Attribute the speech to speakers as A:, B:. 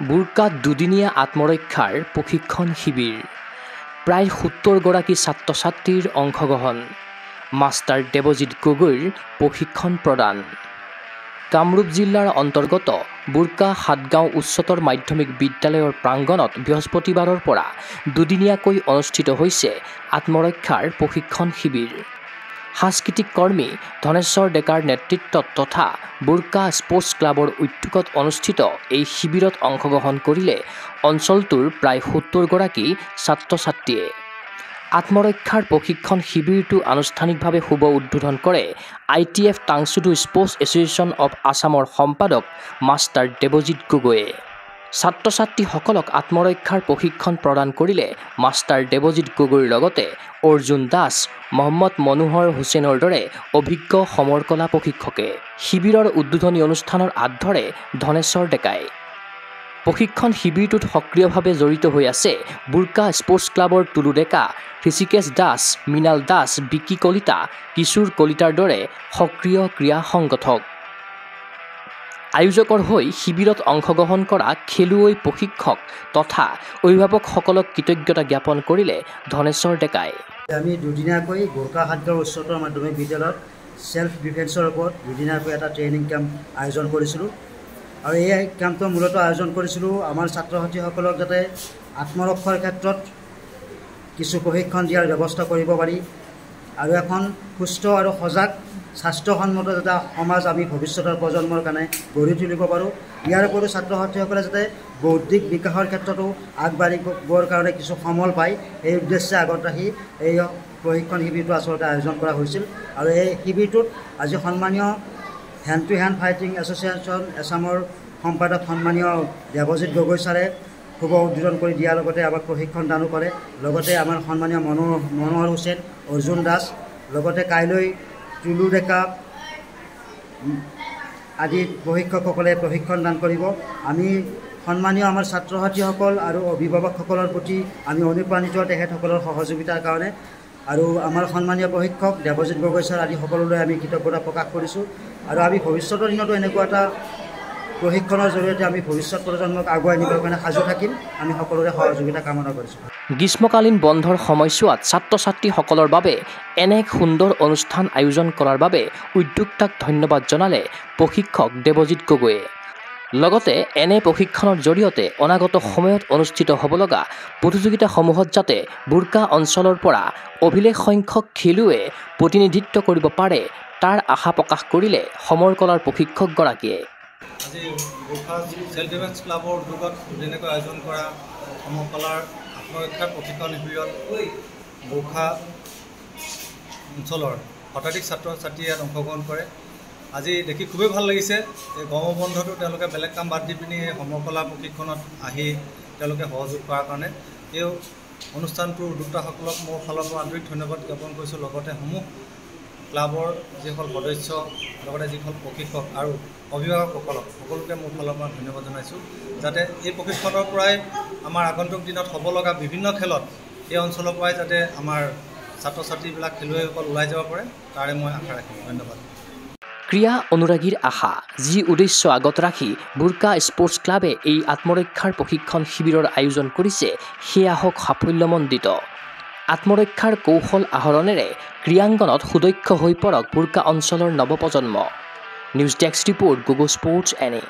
A: বুৰ্কাত দুদিনীয়া আত্মৰক্ষাৰ প্ৰশিক্ষণ শিবিৰ প্ৰায় ৭০ গৰাকী ছাত্ৰ ছাত্ৰীৰ অংশগ্ৰহণ মাষ্টাৰ দেৱজিৎ গগৈৰ প্ৰশিক্ষণ প্ৰদান কামৰূপ জিলাৰ অন্তৰ্গত বুৰ্কা সাতগাঁও উচ্চতৰ মাধ্যমিক বিদ্যালয়ৰ প্ৰাংগণত বৃহস্পতিবাৰৰ পৰা দুদিনীয়াকৈ অনুষ্ঠিত হৈছে আত্মৰক্ষাৰ প্ৰশিক্ষণ শিবিৰ সাংস্কৃতিক কৰ্মী ধনেশ্বৰ ডেকাৰ নেতৃত্বত তথা বুৰ্কা স্পৰ্টছ ক্লাবৰ উদ্যোগত অনুষ্ঠিত এই শিবিৰত অংশগ্ৰহণ কৰিলে অঞ্চলটোৰ প্ৰায় ৭০ গৰাকী ছাত্ৰ ছাত্ৰীয়ে আত্মৰক্ষাৰ প্ৰশিক্ষণ শিবিৰটো আনুষ্ঠানিকভাৱে শুভ উদ্বোধন কৰে ITF টাংচুডু স্পৰ্টছ এছ'চিয়েশ্যন অৱ আছামৰ সম্পাদক মাষ্টাৰ দেৱজিৎ গগৈয়ে ছাত্ৰ ছাত্ৰীসকলক আত্মৰক্ষাৰ প্ৰশিক্ষণ প্ৰদান কৰিলে মাষ্টাৰ দেৱজিৎ গগৈৰ লগতে অৰ্জুন দাস মহম্মদ মনোহৰ হুছেইনৰ দৰে অভিজ্ঞ সমৰকলা প্ৰশিক্ষকে শিবিৰৰ উদ্বোধনী অনুষ্ঠানৰ আঁত ধৰে ধনেশ্বৰ ডেকাই প্ৰশিক্ষণ শিবিৰটোত সক্ৰিয়ভাৱে জড়িত হৈ আছে বুৰ্কা স্পৰ্টছ ক্লাবৰ টুলু ডেকা ঋষিকেশ দাস মৃণাল দাস বিকি কলিতা কিশোৰ কলিতাৰ দৰে সক্ৰিয় ক্ৰীড়া সংগঠক আয়োজকৰ হৈ শিবিৰত অংশগ্ৰহণ কৰা খেলুৱৈ প্ৰশিক্ষক তথা অভিভাৱকসকলক কৃতজ্ঞতা জ্ঞাপন কৰিলে ধনেশ্বৰ ডেকাই
B: আমি দুদিনীয়াকৈ বুৰ্কা সাতগাঁও উচ্চতৰ মাধ্যমিক বিদ্যালয়ত সেল্ফ ডিফেন্সৰ ওপৰত দুদিনীয়াকৈ এটা ট্ৰেইনিং কেম্প আয়োজন কৰিছিলোঁ আৰু এই কেম্পটো মূলতঃ আয়োজন কৰিছিলোঁ আমাৰ ছাত্ৰ ছাত্ৰীসকলক যাতে আত্মৰক্ষাৰ ক্ষেত্ৰত কিছু প্ৰশিক্ষণ দিয়াৰ ব্যৱস্থা কৰিব পাৰি আৰু এখন সুস্থ আৰু সজাগ স্বাস্থ্যসন্মত এটা সমাজ আমি ভৱিষ্যতৰ প্ৰজন্মৰ কাৰণে গঢ়ি তুলিব পাৰোঁ ইয়াৰ উপৰিও ছাত্ৰ ছাত্ৰীসকলে যাতে বৌদ্ধিক বিকাশৰ ক্ষেত্ৰতো আগবাঢ়িবৰ কাৰণে কিছু সমল পায় এই উদ্দেশ্যে আগত ৰাখি এই প্ৰশিক্ষণ শিবিৰটো আচলতে আয়োজন কৰা হৈছিল আৰু এই শিবিৰটোত আজি সন্মানীয় hand to hand fighting association এছামৰ সম্পাদক সন্মানীয় দেৱজিৎ গগৈ ছাৰে শুভ উদ্বোধন কৰি দিয়াৰ লগতে আমাক প্ৰশিক্ষণ দানো কৰে লগতে আমাৰ সন্মানীয় মনোহৰ হুছেইন অৰ্জুন দাস লগতে কাইলৈ টুলু ডেকা আদি প্ৰশিক্ষকসকলে প্ৰশিক্ষণ দান কৰিব আমি সন্মানীয় আমাৰ ছাত্ৰ ছাত্ৰীসকল আৰু অভিভাৱকসকলৰ প্ৰতি আমি অনুপ্ৰাণিত তেখেতসকলৰ সহযোগিতাৰ কাৰণে আৰু আমাৰ সন্মানীয় প্ৰশিক্ষক দেৱজিৎ গগৈ ছাৰ আদি সকলোলৈ আমি কৃতজ্ঞতা প্ৰকাশ কৰিছোঁ আৰু আমি ভৱিষ্যতৰ দিনতো এনেকুৱা এটা প্ৰশিক্ষণৰ জৰিয়তে আমি ভৱিষ্যত প্ৰজন্মক আগুৱাই নিবৰ কাৰণে সাজু থাকিম আমি সকলোৰে সহযোগিতা কামনা কৰিছোঁ
A: গ্ৰীষ্মকালীন বন্ধৰ সময়ছোৱাত ছাত্ৰ ছাত্ৰীসকলৰ বাবে এনে এক সুন্দৰ অনুষ্ঠান আয়োজন কৰাৰ বাবে উদ্যোক্তাক ধন্যবাদ জনালে প্ৰশিক্ষক দেৱজিৎ গগৈয়ে লগতে এনে প্ৰশিক্ষণৰ জৰিয়তে অনাগত সময়ত অনুষ্ঠিত হ'ব লগা প্ৰতিযোগিতাসমূহত যাতে বুৰ্কা অঞ্চলৰ পৰা অভিলেখ সংখ্যক খেলুৱৈয়ে প্ৰতিনিধিত্ব কৰিব পাৰে তাৰ আশা প্ৰকাশ কৰিলে সমৰকলাৰ প্ৰশিক্ষকগৰাকীয়ে
C: আজি বুৰ্কা সেল্ফ ডিফেন্স ক্লাবৰ উদ্যোগত দুদিনীয়াকৈ আয়োজন কৰা সমৰকলাৰ আত্মৰক্ষাৰ প্ৰশিক্ষণ শিবিৰত বুৰ্কা অঞ্চলৰ শতাধিক ছাত্ৰ ছাত্ৰীয়ে ইয়াত অংশগ্ৰহণ কৰে আজি দেখি খুবেই ভাল লাগিছে এই গৰমৰ বন্ধটো তেওঁলোকে বেলেগ কাম বাদ দি পিনি সমৰকলা প্ৰশিক্ষণত আহি তেওঁলোকে সহযোগ কৰাৰ কাৰণে এই অনুষ্ঠানটোৰ উদ্যোক্তাসকলক মোৰ ফালৰ পৰা আন্তৰিক ধন্যবাদ জ্ঞাপন কৰিছোঁ লগতে সমূহ ক্লাবৰ যিসকল সদস্য লগতে যিসকল প্ৰশিক্ষক আৰু অভিভাৱকসকলক সকলোকে মোৰ ফালৰ পৰা ধন্যবাদ জনাইছোঁ যাতে এই প্ৰশিক্ষণৰ পৰাই আমাৰ আগন্তুক দিনত হ'ব লগা বিভিন্ন খেলত এই অঞ্চলৰ পৰাই যাতে আমাৰ ছাত্ৰ ছাত্ৰীবিলাক খেলুৱৈসকল ওলাই যাব পাৰে তাৰে মই আশা ৰাখিম ধন্যবাদ
A: ক্ৰীড়া অনুৰাগীৰ আশা যি উদ্দেশ্য আগত ৰাখি বুৰ্কা স্পৰ্টছ ক্লাবে এই আত্মৰক্ষাৰ প্ৰশিক্ষণ শিবিৰৰ আয়োজন কৰিছে সেয়া হওক সাফল্যমণ্ডিত আত্মৰক্ষাৰ কৌশল আহৰণেৰে ক্ৰীড়াংগনত সুদক্ষ হৈ পৰক বুৰ্কা অঞ্চলৰ নৱপ্ৰজন্ম news desk report Google sports এনে